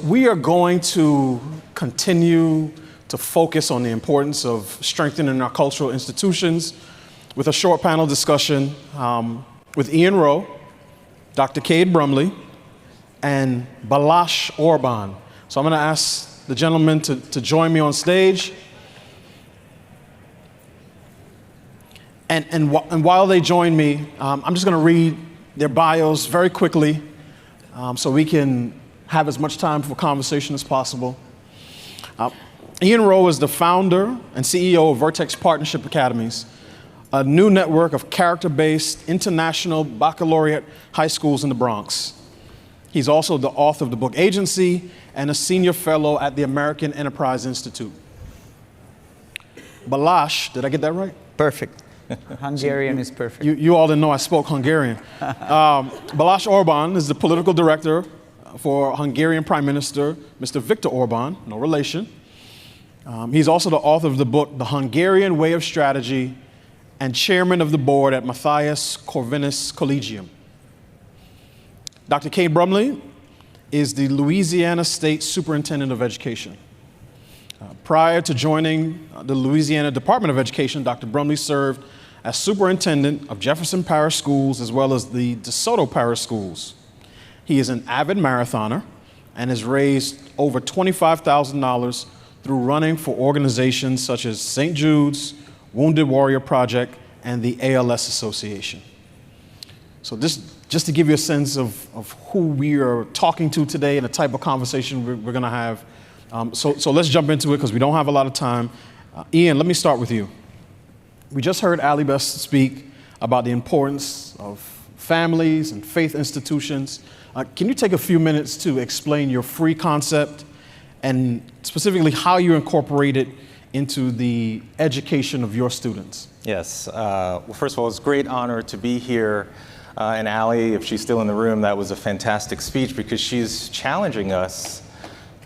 we are going to continue to focus on the importance of strengthening our cultural institutions with a short panel discussion with Ian Rowe, Dr. Cade Brumley, and Balázs Orbán. So I'm going to ask the gentlemen to join me on stage. And while they join me, I'm just going to read their bios very quickly so we can have as much time for conversation as possible. Ian Rowe is the founder and CEO of Vertex Partnership Academies, a new network of character-based international baccalaureate high schools in the Bronx. He's also the author of the book Agency and a senior fellow at the American Enterprise Institute. Balázs, did I get that right? Perfect. Hungarian is perfect. You all didn't know I spoke Hungarian. Balázs Orbán is the political director for Hungarian Prime Minister, Mr. Viktor Orbán, no relation. He's also the author of the book, The Hungarian Way of Strategy, and chairman of the board at Matthias Corvinus Collegium. Dr. Cade Brumley is the Louisiana State Superintendent of Education. Prior to joining the Louisiana Department of Education, Dr. Brumley served as superintendent of Jefferson Parish Schools as well as the DeSoto Parish Schools. He is an avid marathoner and has raised over $25,000 through running for organizations such as St. Jude's, Wounded Warrior Project, and the ALS Association. So just to give you a sense of who we are talking to today and the type of conversation we're going to have. So let's jump into it because we don't have a lot of time. Ian, let me start with you. We just heard Ali Best speak about the importance of families and faith institutions. Can you take a few minutes to explain your free concept and specifically how you incorporate it into the education of your students? Yes. Well, first of all, it's a great honor to be here. And Ali, if she's still in the room, that was a fantastic speech because she's challenging us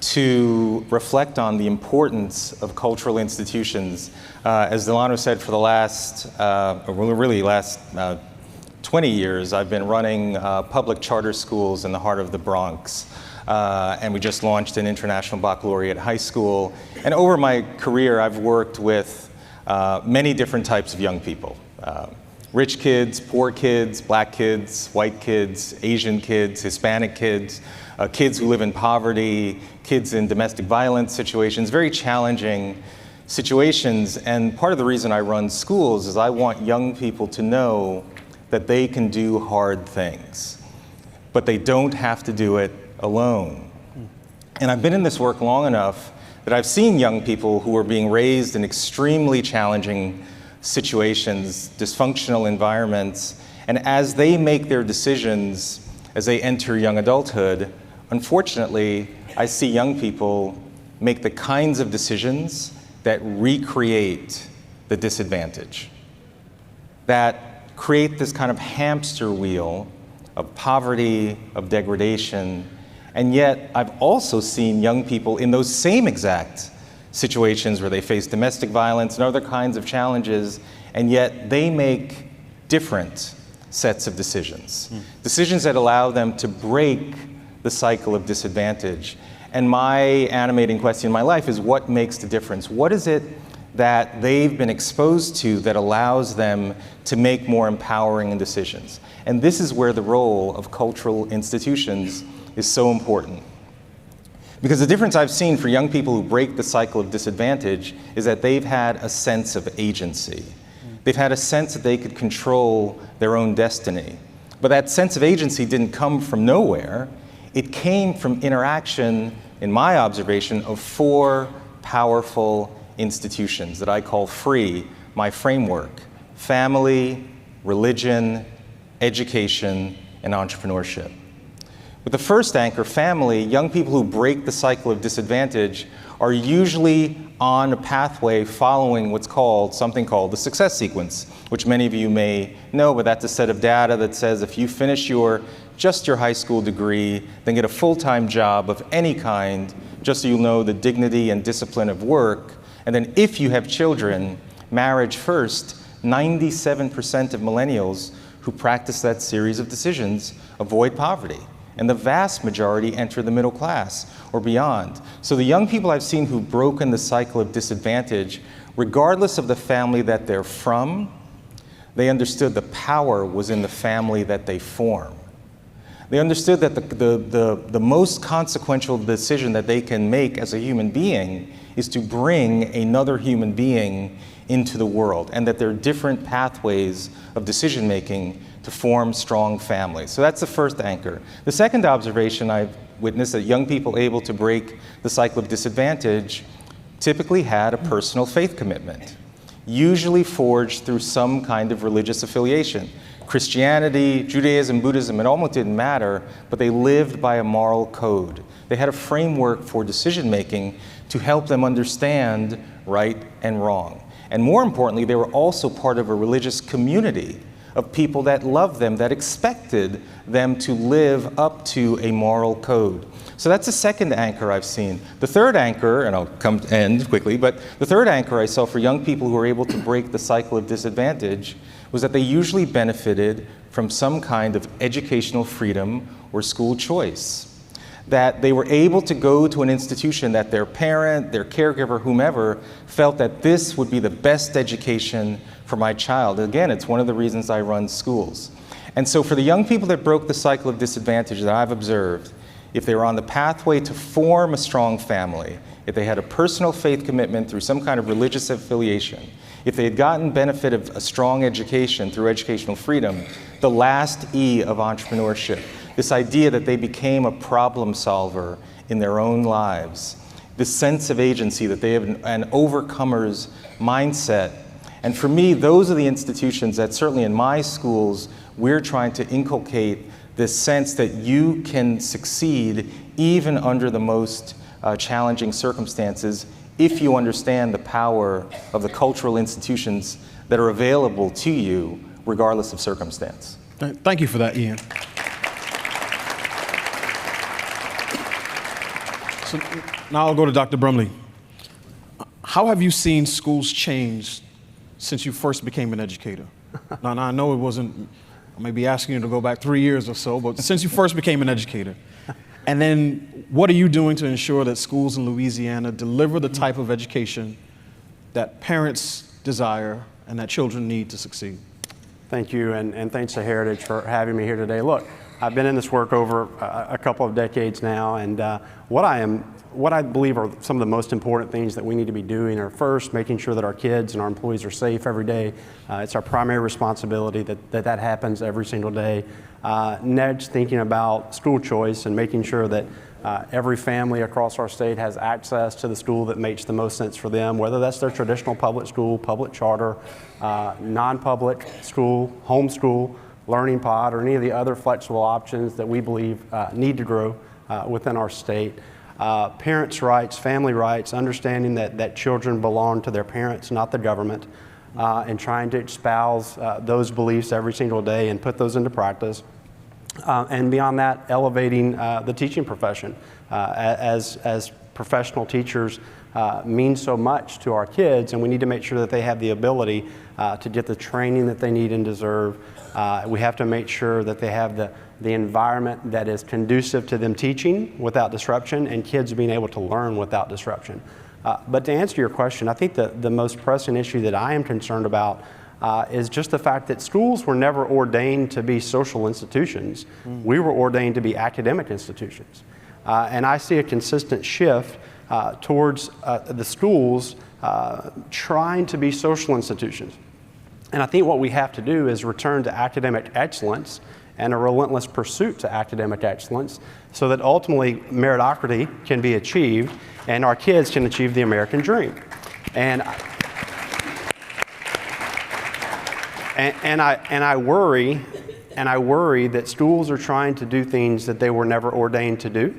to reflect on the importance of cultural institutions. As Delano said, for the last 20 years, I've been running public charter schools in the heart of the Bronx. And we just launched an international baccalaureate high school. And over my career, I've worked with many different types of young people. Rich kids, poor kids, black kids, white kids, Asian kids, Hispanic kids, kids who live in poverty, kids in domestic violence situations, very challenging situations. And part of the reason I run schools is I want young people to know that they can do hard things, but they don't have to do it alone. And I've been in this work long enough that I've seen young people who are being raised in extremely challenging situations, dysfunctional environments, and as they make their decisions, as they enter young adulthood, unfortunately, I see young people make the kinds of decisions that recreate the disadvantage, that create this kind of hamster wheel of poverty, of degradation. And yet, I've also seen young people in those same exact situations where they face domestic violence and other kinds of challenges, and yet they make different sets of decisions. Decisions that allow them to break the cycle of disadvantage. And my animating question in my life is, what makes the difference? What is it that they've been exposed to that allows them to make more empowering decisions? And this is where the role of cultural institutions is so important. Because the difference I've seen for young people who break the cycle of disadvantage is that they've had a sense of agency. They've had a sense that they could control their own destiny. But that sense of agency didn't come from nowhere. It came from interaction, in my observation, of 4 powerful institutions that I call FREE, my framework: family, religion, education, and entrepreneurship. With the first anchor, family, young people who break the cycle of disadvantage are usually on a pathway following something called the success sequence, which many of you may know, but that's a set of data that says if you finish just your high school degree, then get a full-time job of any kind, just so you know the dignity and discipline of work, and then if you have children, marriage first. 97% of millennials who practice that series of decisions avoid poverty. and the vast majority enter the middle class or beyond. So the young people I've seen who've broken the cycle of disadvantage, regardless of the family that they're from, they understood the power was in the family that they form. They understood that the most consequential decision that they can make as a human being is to bring another human being into the world, and that there are different pathways of decision making to form strong families. So that's the first anchor. The second observation I've witnessed, that young people able to break the cycle of disadvantage typically had a personal faith commitment, usually forged through some kind of religious affiliation. Christianity, Judaism, Buddhism, it almost didn't matter, but they lived by a moral code. They had a framework for decision making to help them understand right and wrong. And more importantly, they were also part of a religious community of people that loved them, that expected them to live up to a moral code. So that's the second anchor I've seen. The third anchor, and I'll come to end quickly, but the third anchor I saw for young people who were able to break the cycle of disadvantage was that they usually benefited from some kind of educational freedom or school choice. That they were able to go to an institution that their parent, their caregiver, whomever, felt that this would be the best education for my child. Again, it's one of the reasons I run schools. And so for the young people that broke the cycle of disadvantage that I've observed, if they were on the pathway to form a strong family, if they had a personal faith commitment through some kind of religious affiliation, if they had gotten benefit of a strong education through educational freedom, the last E of entrepreneurship, this idea that they became a problem solver in their own lives, this sense of agency, that they have an overcomer's mindset. And for me, those are the institutions that certainly in my schools, we're trying to inculcate this sense that you can succeed even under the most challenging circumstances if you understand the power of the cultural institutions that are available to you regardless of circumstance. Thank you for that, Ian. So now I'll go to Dr. Brumley. How have you seen schools change since you first became an educator? Now I know it wasn't, I may be asking you to go back 3 years or so, but since you first became an educator, and then what are you doing to ensure that schools in Louisiana deliver the type of education that parents desire and that children need to succeed? Thank you, and thanks to Heritage for having me here today. Look, I've been in this work over a couple of decades now, and what I believe are some of the most important things that we need to be doing are, first, making sure that our kids and our employees are safe every day. It's our primary responsibility that happens every single day. Next, thinking about school choice and making sure that every family across our state has access to the school that makes the most sense for them, whether that's their traditional public school, public charter, non-public school, homeschool, Learning Pod, or any of the other flexible options that we believe need to grow within our state. Parents' rights, family rights, understanding that children belong to their parents, not the government, and trying to espouse those beliefs every single day and put those into practice. And beyond that, elevating the teaching profession. As professional teachers mean so much to our kids, and we need to make sure that they have the ability to get the training that they need and deserve. We have to make sure that they have the environment that is conducive to them teaching without disruption and kids being able to learn without disruption. But to answer your question, I think the most pressing issue that I am concerned about is just the fact that schools were never ordained to be social institutions. We were ordained to be academic institutions. And I see a consistent shift towards the schools trying to be social institutions. And I think what we have to do is return to academic excellence and a relentless pursuit to academic excellence so that ultimately meritocracy can be achieved and our kids can achieve the American dream. And I worry that schools are trying to do things that they were never ordained to do,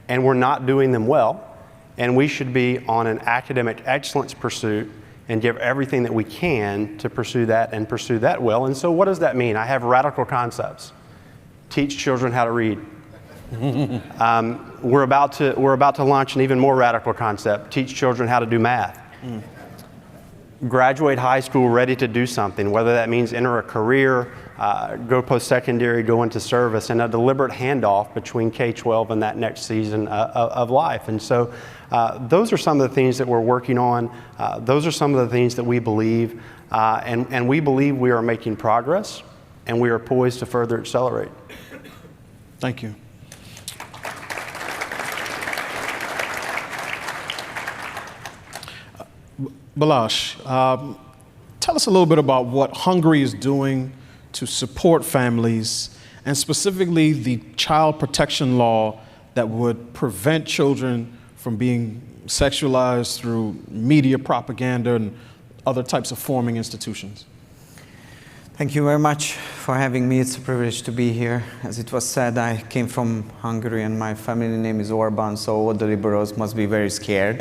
and we're not doing them well. And we should be on an academic excellence pursuit and give everything that we can to pursue that and pursue that well. And so what does that mean? I have radical concepts. Teach children how to read. We're about to launch an even more radical concept. Teach children how to do math. graduate high school ready to do something, whether that means enter a career, go post-secondary, go into service, and a deliberate handoff between K-12 and that next season of life. And so those are some of the things that we're working on. Those are some of the things that we believe, and we believe we are making progress, and we are poised to further accelerate. Thank you. Balazs, tell us a little bit about what Hungary is doing to support families, and specifically the child protection law that would prevent children from being sexualized through media propaganda and other types of forming institutions. Thank you very much for having me. It's a privilege to be here. As it was said, I came from Hungary and my family name is Orban, so all the liberals must be very scared.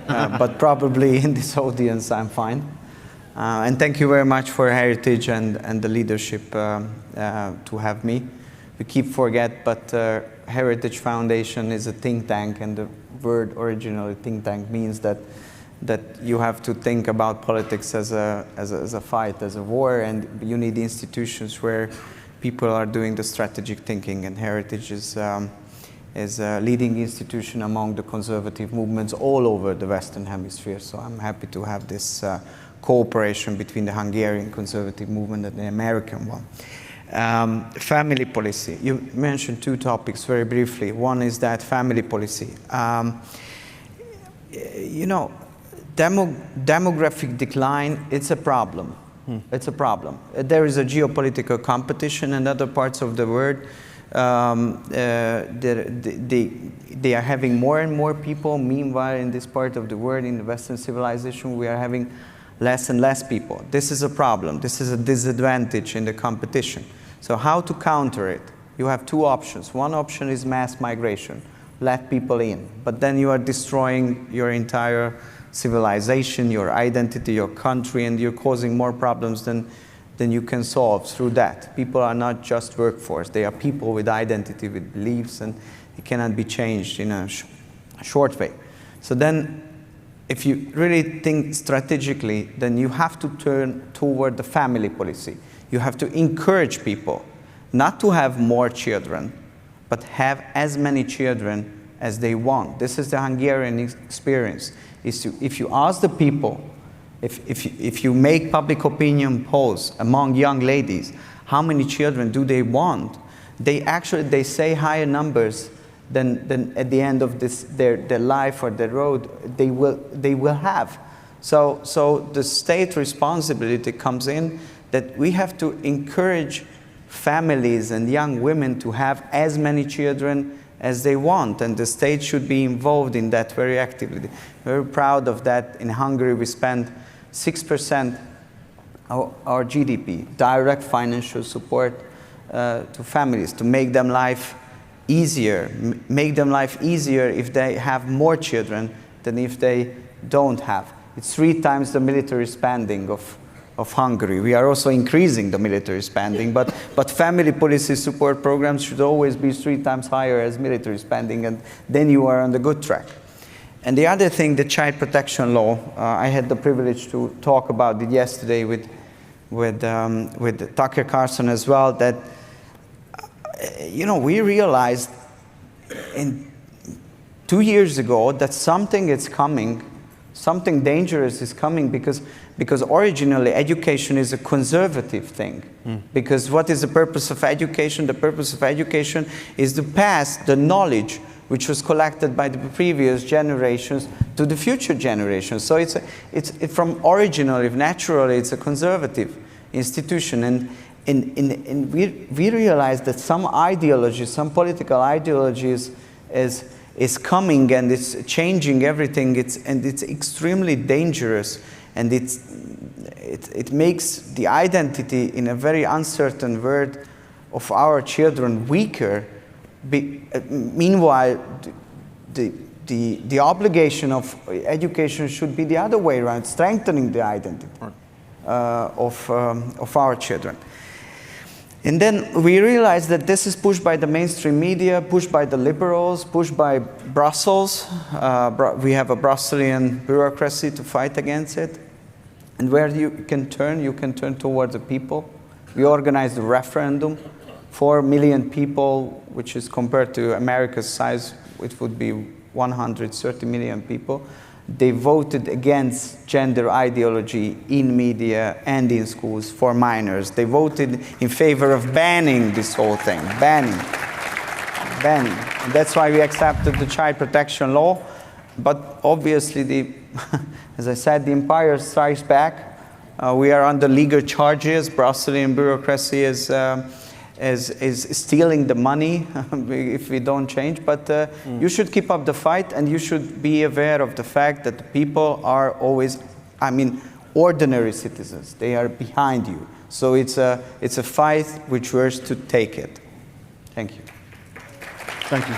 But probably in this audience, I'm fine. And thank you very much for Heritage and the leadership to have me. We keep forget, but Heritage Foundation is a think tank, and the word originally think tank means that you have to think about politics as a fight, as a war, and you need institutions where people are doing the strategic thinking, and Heritage is a leading institution among the conservative movements all over the Western Hemisphere. So I'm happy to have this cooperation between the Hungarian conservative movement and the American one. Family policy. You mentioned two topics very briefly. One is that family policy. You know, demographic decline, it's a problem. It's a problem. There is a geopolitical competition in other parts of the world. They are having more and more people. Meanwhile, in this part of the world, in the Western civilization, we are having less and less people. This is a problem. This is a disadvantage in the competition. So how to counter it? You have two options. One option is mass migration. Let people in. But then you are destroying your entire civilization, your identity, your country, and you're causing more problems than you can solve through that. People are not just workforce. They are people with identity, with beliefs, and it cannot be changed in a short way. So then, if you really think strategically, then you have to turn toward the family policy. You have to encourage people not to have more children, but have as many children as they want. This is the Hungarian experience. If you ask the people, if you make public opinion polls among young ladies, how many children do they want? They say higher numbers than at the end of their life or their road they will have. So the state responsibility comes in that we have to encourage families and young women to have as many children as they want, and the state should be involved in that very actively. Very proud of that. In Hungary, we spend 6% of our GDP, direct financial support to families, to make them life easier. Make them life easier if they have more children than if they don't have. It's 3 times the military spending of Hungary. We are also increasing the military spending, but family policy support programs should always be 3 times higher as military spending, and then you are on the good track. And the other thing, the child protection law, I had the privilege to talk about it yesterday with Tucker Carlson as well, that you know, we realized 2 years ago that something is coming, something dangerous is coming, because originally education is a conservative thing. Because what is the purpose of education? The purpose of education is to pass the knowledge which was collected by the previous generations to the future generations. So it's from originally, naturally, it's a conservative institution. And we realize that some ideology, some political ideologies is coming, and it's changing everything. It's extremely dangerous, and it makes the identity in a very uncertain world of our children weaker. Meanwhile, the obligation of education should be the other way around, strengthening the identity of our children. And then we realized that this is pushed by the mainstream media, pushed by the liberals, pushed by Brussels. We have a Brusselian bureaucracy to fight against it. And where you can turn towards the people. We organized a referendum. 4 million people, which is compared to America's size, it would be 130 million people. They voted against gender ideology in media and in schools for minors. They voted in favor of banning this whole thing, banning. And that's why we accepted the child protection law. But obviously, as I said, the empire strikes back. We are under legal charges. Brussels bureaucracy is stealing the money if we don't change. But you should keep up the fight, and you should be aware of the fact that the people are always, ordinary citizens. They are behind you. So it's a fight which we're to take it. Thank you. Thank you.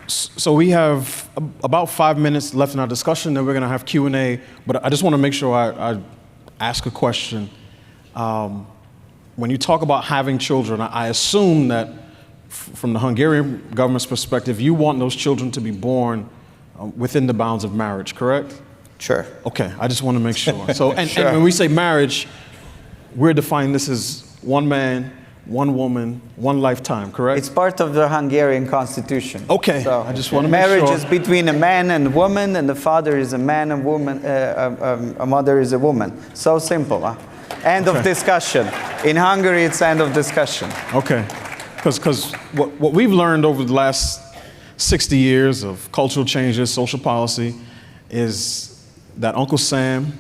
So we have about 5 minutes left in our discussion, then we're going to have Q&A. But I just want to make sure I ask a question. When you talk about having children, I assume that from the Hungarian government's perspective, you want those children to be born within the bounds of marriage, correct? Sure. Okay, I just want to make sure. So, and Sure. when we say marriage, we're defining this as one man, one woman, one lifetime, correct? It's part of the Hungarian constitution. Okay, So I just want to make marriage sure. is between a man and a woman, and the father is a man and woman. A mother is a woman. So simple. Huh? End of discussion. In Hungary, it's end of discussion. Okay, because what we've learned over the last 60 years of cultural changes, social policy, is that Uncle Sam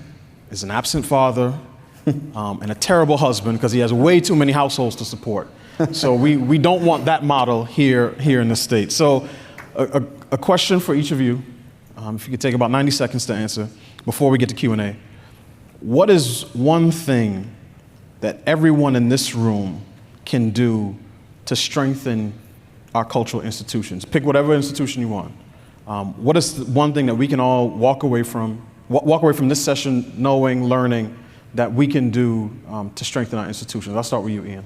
is an absent father and a terrible husband because he has way too many households to support. So we don't want that model here in the States. So a question for each of you, if you could take about 90 seconds to answer before we get to Q&A. What is one thing that everyone in this room can do to strengthen our cultural institutions? Pick whatever institution you want. What is the one thing that we can all walk away from this session knowing, learning, that we can do to strengthen our institutions? I'll start with you, Ian.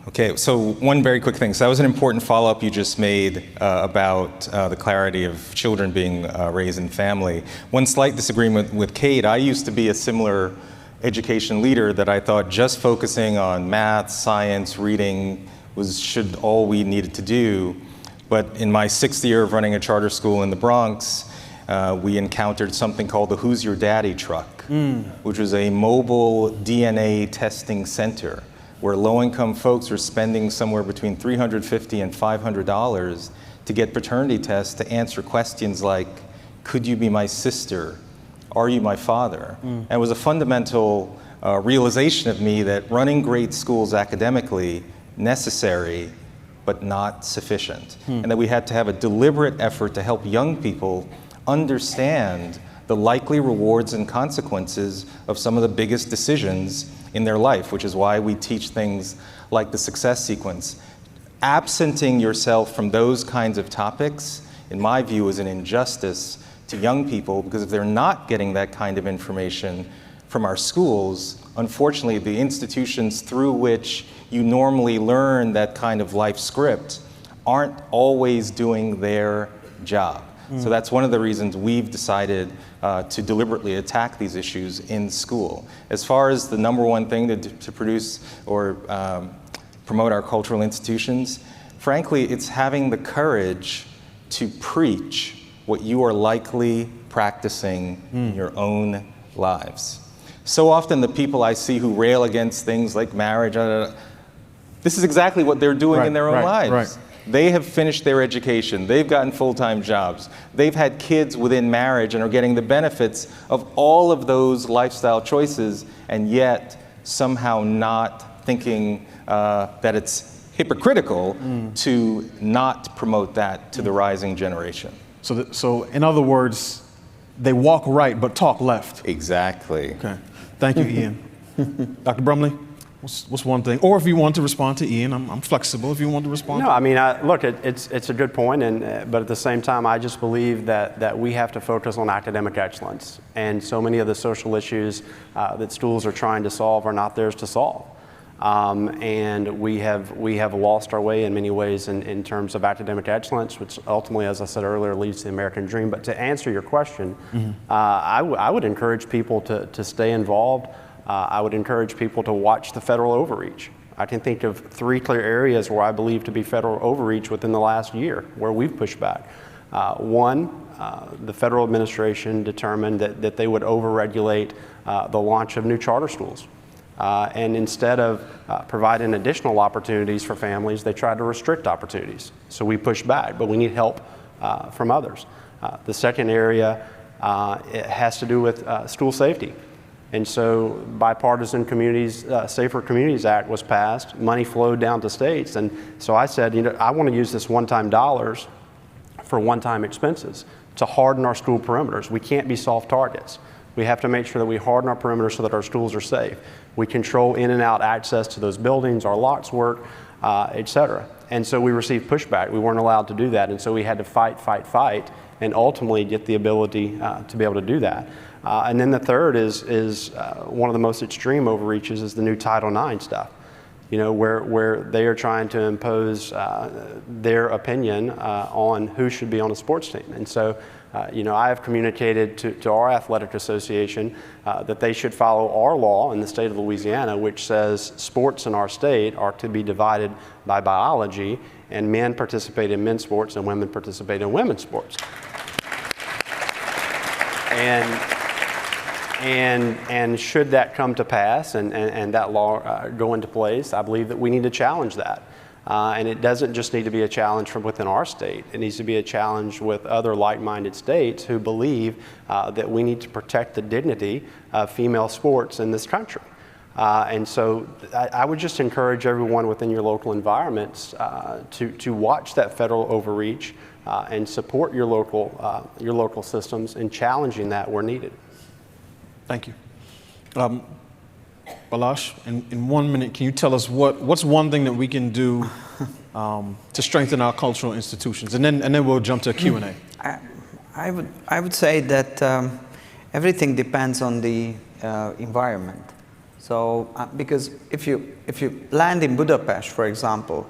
Okay, so one very quick thing. So that was an important follow-up you just made about the clarity of children being raised in family. One slight disagreement with Kate. I used to be a similar education leader that I thought just focusing on math, science, reading should all we needed to do. But in my 6th year of running a charter school in the Bronx, we encountered something called the Who's Your Daddy truck, which was a mobile DNA testing center where low-income folks were spending somewhere between $350 and $500 to get paternity tests to answer questions like, could you be my sister? Are you my father? And it was a fundamental realization of me that running great schools academically, necessary, but not sufficient. And that we had to have a deliberate effort to help young people understand the likely rewards and consequences of some of the biggest decisions in their life, which is why we teach things like the success sequence. Absenting yourself from those kinds of topics, in my view, is an injustice to young people, because if they're not getting that kind of information from our schools, unfortunately, the institutions through which you normally learn that kind of life script aren't always doing their job. So that's one of the reasons we've decided to deliberately attack these issues in school. As far as the number one thing to produce or promote our cultural institutions, frankly, it's having the courage to preach what you are likely practicing in your own lives. So often the people I see who rail against things like marriage, this is exactly what they're doing in their own lives. Right. They have finished their education. They've gotten full-time jobs. They've had kids within marriage and are getting the benefits of all of those lifestyle choices, and yet somehow not thinking that it's hypocritical to not promote that to the rising generation. So in other words, they walk right but talk left. Exactly. Okay. Thank you, Ian. Dr. Brumley, what's one thing? Or if you want to respond to Ian, I'm flexible if you want to respond. No, I mean, look, it's a good point, but at the same time, I just believe that we have to focus on academic excellence. And so many of the social issues that schools are trying to solve are not theirs to solve. And we have lost our way in many ways in terms of academic excellence, which ultimately, as I said earlier, leads to the American dream. But to answer your question, I would encourage people to stay involved. I would encourage people to watch the federal overreach. I can think of 3 clear areas where I believe to be federal overreach within the last year where we've pushed back. One, the federal administration determined that they would overregulate the launch of new charter schools. And instead of providing additional opportunities for families, they tried to restrict opportunities. So we pushed back, but we need help from others. The second area it has to do with school safety. And so Bipartisan Communities, Safer Communities Act was passed, money flowed down to states. And so I said, I want to use this one-time dollars for one-time expenses to harden our school perimeters. We can't be soft targets. We have to make sure that we harden our perimeters so that our schools are safe. We control in and out access to those buildings, our locks work, et cetera. And so we received pushback. We weren't allowed to do that. And so we had to fight, and ultimately get the ability to be able to do that. And then the third is one of the most extreme overreaches is the new Title IX stuff, where they are trying to impose their opinion on who should be on a sports team. And so, I have communicated to our athletic association that they should follow our law in the state of Louisiana, which says sports in our state are to be divided by biology, and men participate in men's sports and women participate in women's sports. And should that come to pass and that law go into place, I believe that we need to challenge that. And it doesn't just need to be a challenge from within our state. It needs to be a challenge with other like-minded states who believe that we need to protect the dignity of female sports in this country. And so I would just encourage everyone within your local environments to watch that federal overreach and support your local systems in challenging that where needed. Thank you. Balazs, in 1 minute, can you tell us what's one thing that we can do to strengthen our cultural institutions? And then we'll jump to Q&A. I would say that everything depends on the environment. So because if you land in Budapest, for example,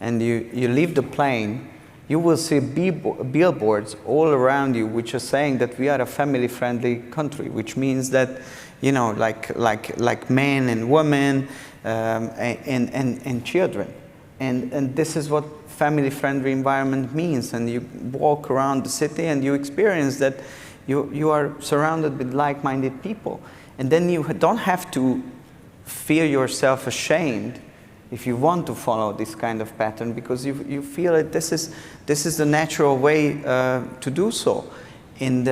and you leave the plane, you will see billboards all around you which are saying that we are a family-friendly country, which means that, like men and women and children. And this is what family-friendly environment means. And you walk around the city and you experience that you are surrounded with like-minded people. And then you don't have to feel yourself ashamed if you want to follow this kind of pattern, because you feel that this is the natural way to do so. And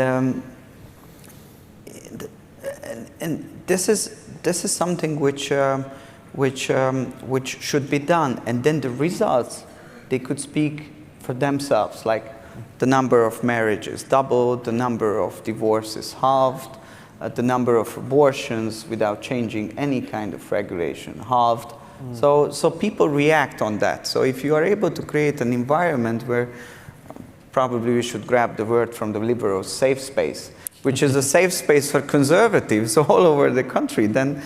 this is something which should be done. And then the results, they could speak for themselves, like the number of marriages doubled, the number of divorces halved, the number of abortions without changing any kind of regulation halved. So people react on that. So if you are able to create an environment where, probably we should grab the word from the liberals, safe space, which is a safe space for conservatives all over the country, then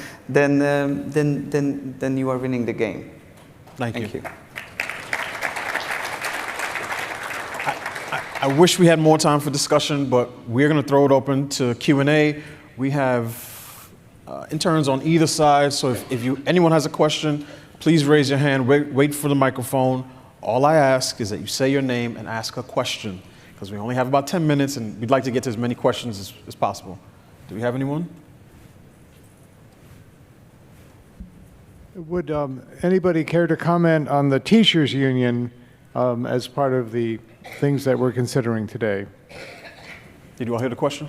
you are winning the game. Thank you. I wish we had more time for discussion, but we're going to throw it open to Q&A. We have interns on either side, so if anyone has a question, please raise your hand, wait for the microphone. All I ask is that you say your name and ask a question, because we only have about 10 minutes and we'd like to get to as many questions as possible. Do we have anyone? Would anybody care to comment on the Teachers Union as part of the things that we're considering today? Did you all hear the question?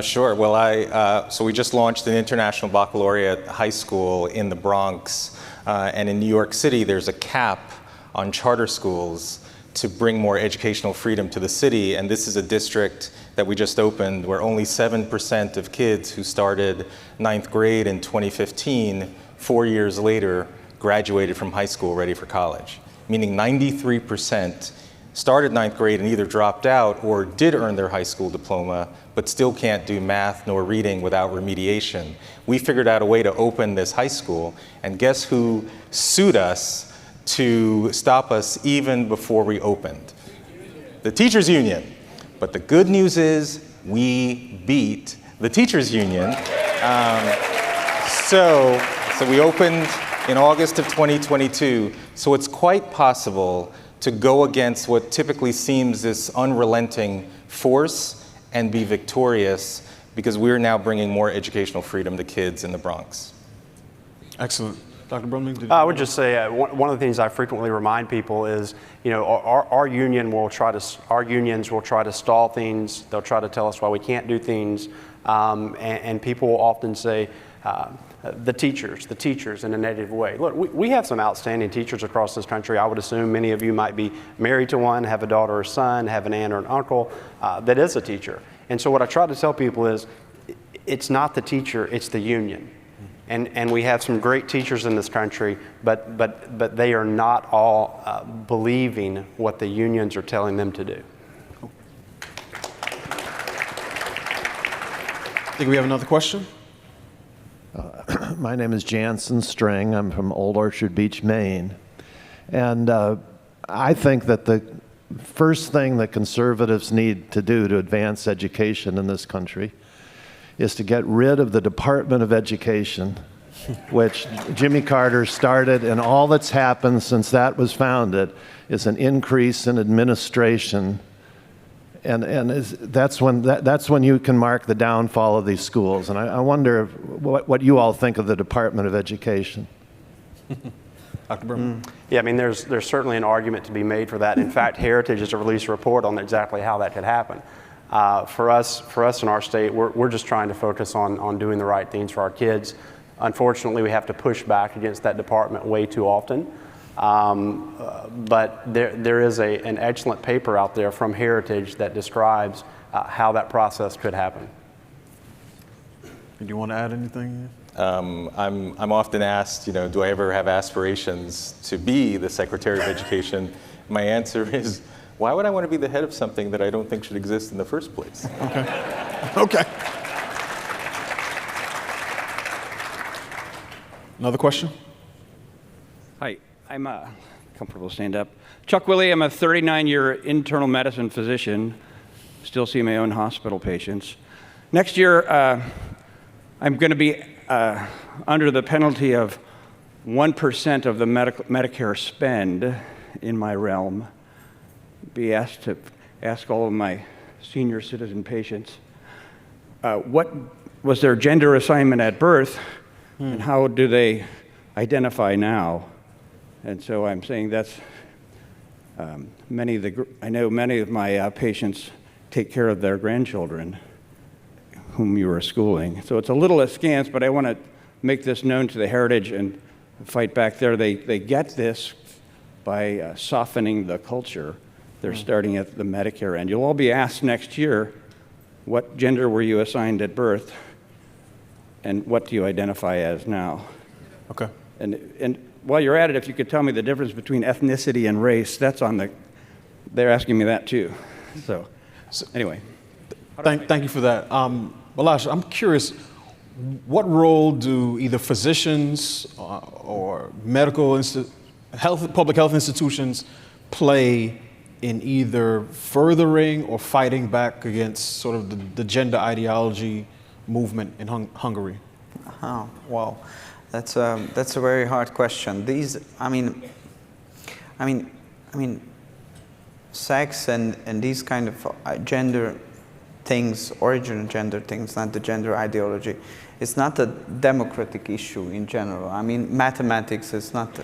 Sure. Well, so we just launched an International Baccalaureate high school in the Bronx, and in New York City, there's a cap on charter schools to bring more educational freedom to the city. And this is a district that we just opened where only 7% of kids who started 9th grade in 2015, 4 years later, graduated from high school ready for college, meaning 93% started ninth grade and either dropped out or did earn their high school diploma, but still can't do math nor reading without remediation. We figured out a way to open this high school, and guess who sued us to stop us even before we opened? The teachers union. But the good news is we beat the teachers union. So we opened in August of 2022. So it's quite possible to go against what typically seems this unrelenting force and be victorious, because we're now bringing more educational freedom to kids in the Bronx. Excellent. Dr. Brumling? I would just say one of the things I frequently remind people is, our unions will try to stall things. They'll try to tell us why we can't do things, and people will often say, the teachers in a negative way. Look, we have some outstanding teachers across this country. I would assume many of you might be married to one, have a daughter or son, have an aunt or an uncle that is a teacher. And so what I try to tell people is, it's not the teacher, it's the union. And we have some great teachers in this country, but they are not all believing what the unions are telling them to do. I think we have another question. My name is Jansen String. I'm from Old Orchard Beach, Maine. And I think that the first thing that conservatives need to do to advance education in this country is to get rid of the Department of Education, which Jimmy Carter started, and all that's happened since that was founded is an increase in administration. And that's when you can mark the downfall of these schools. And I wonder what you all think of the Department of Education. Dr. Berman? Yeah, I mean, there's certainly an argument to be made for that. In fact, Heritage has released a report on exactly how that could happen. For us in our state, we're just trying to focus on doing the right things for our kids. Unfortunately, we have to push back against that department way too often. But there is an excellent paper out there from Heritage that describes how that process could happen. Do you want to add anything? I'm often asked, do I ever have aspirations to be the Secretary of Education? My answer is, why would I want to be the head of something that I don't think should exist in the first place? Okay. Another question? Hi, I'm comfortable to stand up. Chuck Willie, I'm a 39-year internal medicine physician, still see my own hospital patients. Next year, I'm going to be under the penalty of 1% of the Medicare spend in my realm. Be asked to ask all of my senior citizen patients, what was their gender assignment at birth, and how do they identify now? And so I'm saying that's I know many of my patients take care of their grandchildren whom you are schooling. So it's a little askance, but I want to make this known to the Heritage and fight back there. They get this by softening the culture. They're starting at the Medicare end. You'll all be asked next year, what gender were you assigned at birth, and what do you identify as now? Okay. And while you're at it, if you could tell me the difference between ethnicity and race, they're asking me that too. So anyway. Thank you for that. Balazs, I'm curious, what role do either physicians or public health institutions play in either furthering or fighting back against sort of the gender ideology movement in Hungary? Oh, wow. That's a very hard question. Sex and these kind of gender things, original gender things, not the gender ideology, it's not a democratic issue in general. I mean, mathematics is not,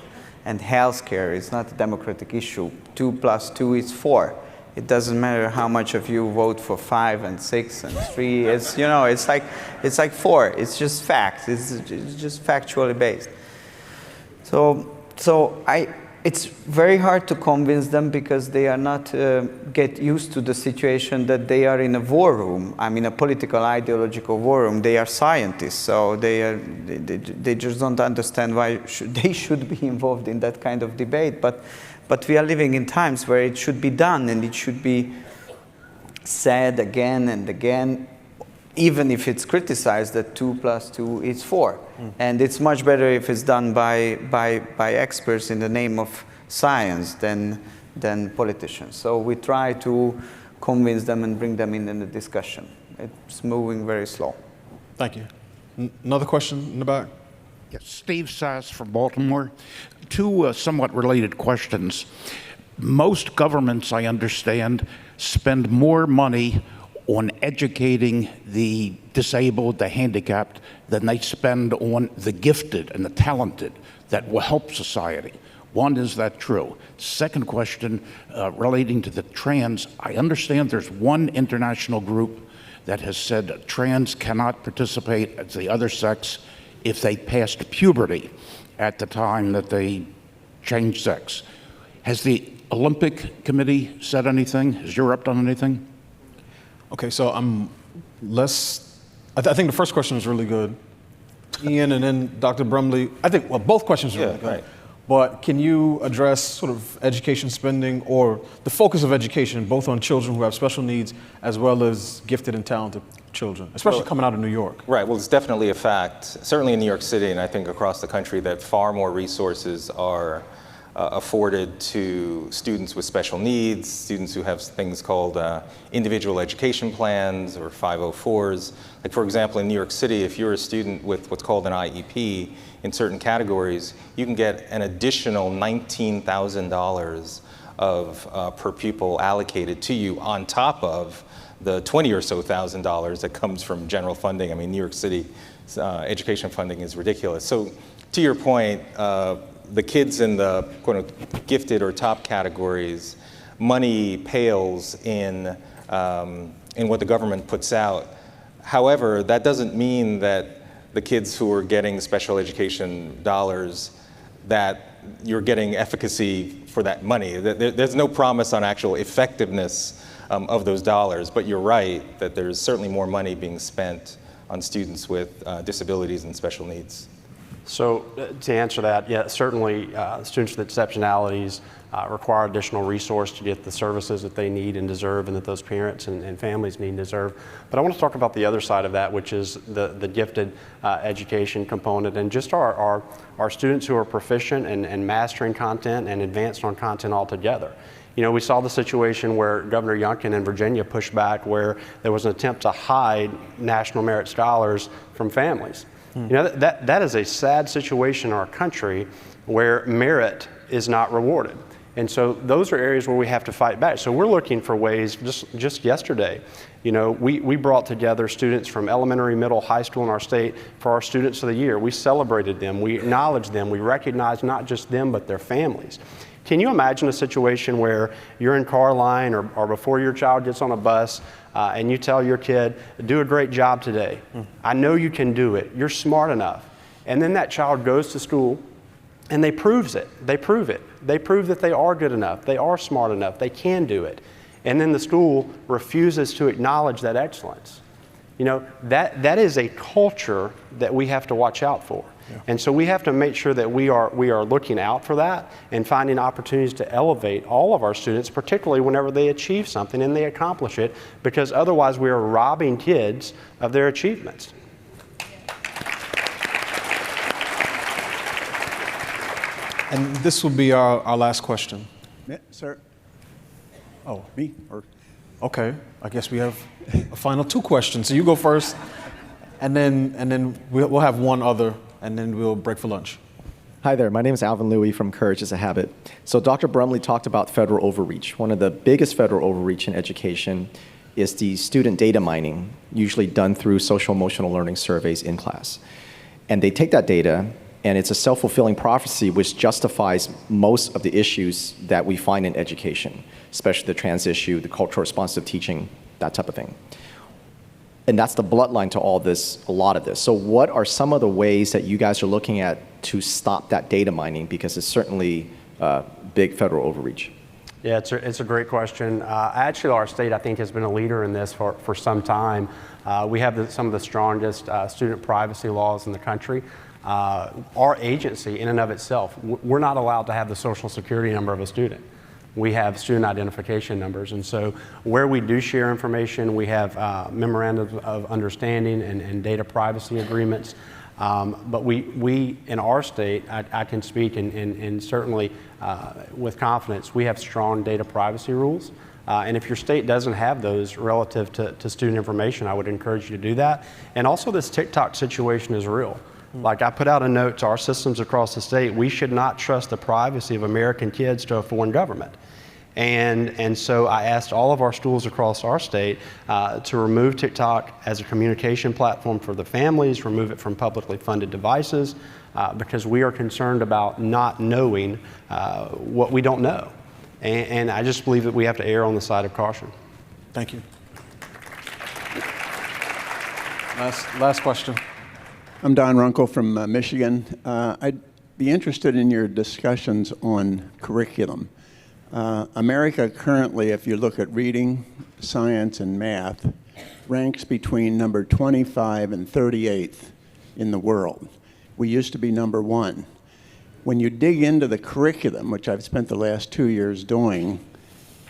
and healthcare is not a democratic issue. 2 + 2 is 4. It doesn't matter how much of you vote for 5 and 6 and 3. It's it's like 4. It's just fact. It's just factually based. It's very hard to convince them because they are not get used to the situation that they are in a war room. I mean, a political ideological war room. They are scientists, so they just don't understand why they should be involved in that kind of debate. But we are living in times where it should be done, and it should be said again and again, even if it's criticized that 2 + 2 is 4. And it's much better if it's done by experts in the name of science than politicians. So we try to convince them and bring them in the discussion. It's moving very slow. Thank you. Another question in the back? Yes, Steve Sass from Baltimore. Two somewhat related questions. Most governments, I understand, spend more money on educating the disabled, the handicapped, than they spend on the gifted and the talented that will help society. One, is that true? Second question, relating to the trans, I understand there's one international group that has said trans cannot participate as the other sex if they passed puberty at the time that they changed sex. Has the Olympic Committee said anything? Has Europe done anything? Okay, so I think the first question is really good. Ian and then Dr. Brumley, I think, well, both questions are really good. Right. But can you address sort of education spending or the focus of education, both on children who have special needs as well as gifted and talented children, especially coming out of New York? Right, well, it's definitely a fact, certainly in New York City and I think across the country, that far more resources are afforded to students with special needs, students who have things called individual education plans or 504s. Like, for example, in New York City, if you're a student with what's called an IEP in certain categories, you can get an additional $19,000 of per pupil allocated to you on top of the 20 or so thousand dollars that comes from general funding. I mean, New York City education funding is ridiculous. So to your point, the kids in the quote-unquote gifted or top categories, money pales in what the government puts out. However, that doesn't mean that the kids who are getting special education dollars, that you're getting efficacy for that money. There's no promise on actual effectiveness of those dollars, but you're right that there's certainly more money being spent on students with disabilities and special needs. So to answer that, yeah, certainly students with exceptionalities require additional resource to get the services that they need and deserve and that those parents and families need and deserve. But I want to talk about the other side of that, which is the gifted education component and just our students who are proficient and mastering content and advanced on content altogether. You know, we saw the situation where Governor Youngkin in Virginia pushed back where there was an attempt to hide National Merit Scholars from families. You know, that is a sad situation in our country where merit is not rewarded. And so those are areas where we have to fight back. So we're looking for ways, just yesterday, you know, we brought together students from elementary, middle, high school in our state for our Students of the Year. We celebrated them, we acknowledged them, we recognized not just them, but their families. Can you imagine a situation where you're in car line or before your child gets on a bus and you tell your kid, do a great job today. I know you can do it. You're smart enough. And then that child goes to school and they prove it. They prove that they are good enough. They are smart enough. They can do it. And then the school refuses to acknowledge that excellence. You know, that is a culture that we have to watch out for. Yeah. And so we have to make sure that we are looking out for that and finding opportunities to elevate all of our students, particularly whenever they achieve something and they accomplish it, because otherwise we are robbing kids of their achievements. And this will be our last question. Yeah, sir. Oh, me? Or Okay, I guess we have a final two questions. So you go first, and then we'll have one other, and then we'll break for lunch. Hi there, my name is Alvin Louie from Courage is a Habit. So Dr. Brumley talked about federal overreach. One of the biggest federal overreach in education is the student data mining, usually done through social emotional learning surveys in class. And they take that data, and it's a self-fulfilling prophecy which justifies most of the issues that we find in education, especially the trans issue, the cultural responsive teaching, that type of thing. And that's the bloodline to all this, a lot of this. So what are some of the ways that you guys are looking at to stop that data mining? Because it's certainly big federal overreach. Yeah, it's a great question. Actually, our state, I think, has been a leader in this for some time. We have some of the strongest student privacy laws in the country. our agency in and of itself, we're not allowed to have the social security number of a student. We have student identification numbers, and so where we do share information, we have memorandums of understanding and data privacy agreements. But we in our state, I can speak and certainly with confidence, we have strong data privacy rules. And if your state doesn't have those relative to student information, I would encourage you to do that. And also, this TikTok situation is real. Like I put out a note to our systems across the state, we should not trust the privacy of American kids to a foreign government. And so I asked all of our schools across our state to remove TikTok as a communication platform for the families, remove it from publicly funded devices, because we are concerned about not knowing what we don't know. And I just believe that we have to err on the side of caution. Thank you. Last question. I'm Don Runkle from Michigan. I'd be interested in your discussions on curriculum. America currently, if you look at reading, science, and math, ranks between number 25 and 38th in the world. We used to be number 1. When you dig into the curriculum, which I've spent the last 2 years doing,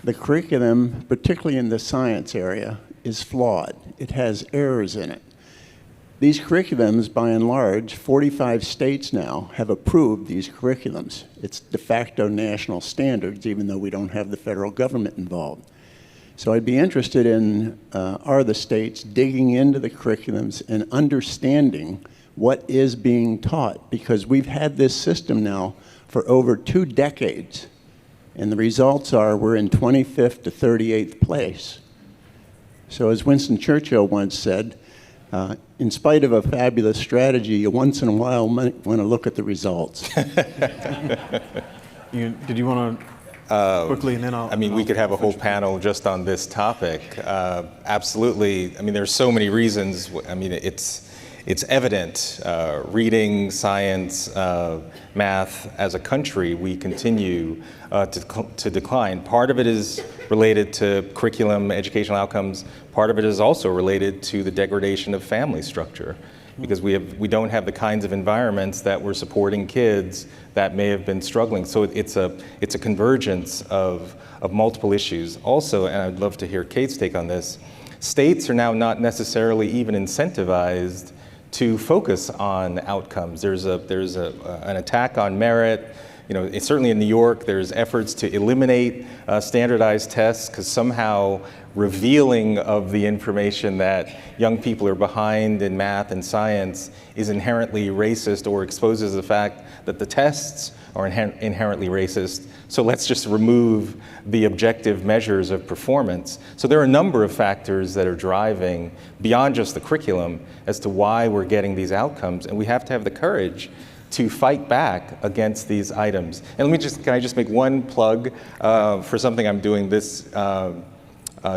the curriculum, particularly in the science area, is flawed. It has errors in it. These curriculums, by and large, 45 states now have approved these curriculums. It's de facto national standards, even though we don't have the federal government involved. So I'd be interested in, are the states digging into the curriculums and understanding what is being taught? Because we've had this system now for over 2 decades, and the results are we're in 25th to 38th place. So as Winston Churchill once said, in spite of a fabulous strategy, you once in a while might want to look at the results. Did you want to quickly, and then I'll... I mean, we could have a whole panel just on this topic. Absolutely. I mean, there's so many reasons. I mean, it's evident. Reading, science, math, as a country, we continue to decline. Part of it is related to curriculum, educational outcomes. Part of it is also related to the degradation of family structure, because we don't have the kinds of environments that we're supporting kids that may have been struggling. So it's a convergence of multiple issues. Also, and I'd love to hear Kate's take on this, states are now not necessarily even incentivized to focus on outcomes. There's an attack on merit. You know, certainly in New York, there's efforts to eliminate standardized tests, because somehow revealing of the information that young people are behind in math and science is inherently racist, or exposes the fact that the tests are inherently racist. So let's just remove the objective measures of performance. So there are a number of factors that are driving beyond just the curriculum as to why we're getting these outcomes, and we have to have the courage to fight back against these items. And can I just make one plug for something I'm doing this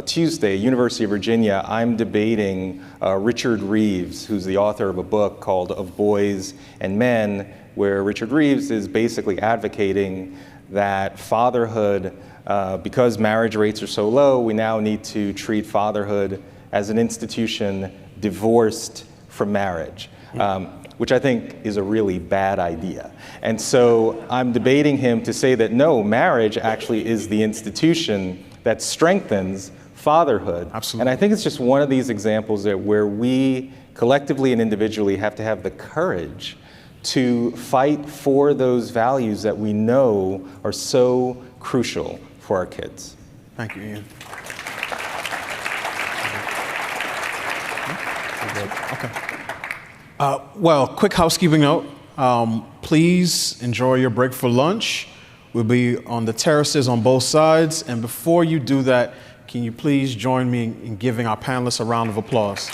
Tuesday, University of Virginia. I'm debating Richard Reeves, who's the author of a book called Of Boys and Men, where Richard Reeves is basically advocating that fatherhood, because marriage rates are so low, we now need to treat fatherhood as an institution divorced from marriage. Which I think is a really bad idea. And so I'm debating him to say that no, marriage actually is the institution that strengthens fatherhood. Absolutely. And I think it's just one of these examples where we collectively and individually have to have the courage to fight for those values that we know are so crucial for our kids. Thank you, Ian. Okay. Well, quick housekeeping note. Please enjoy your break for lunch. We'll be on the terraces on both sides. And before you do that, can you please join me in giving our panelists a round of applause?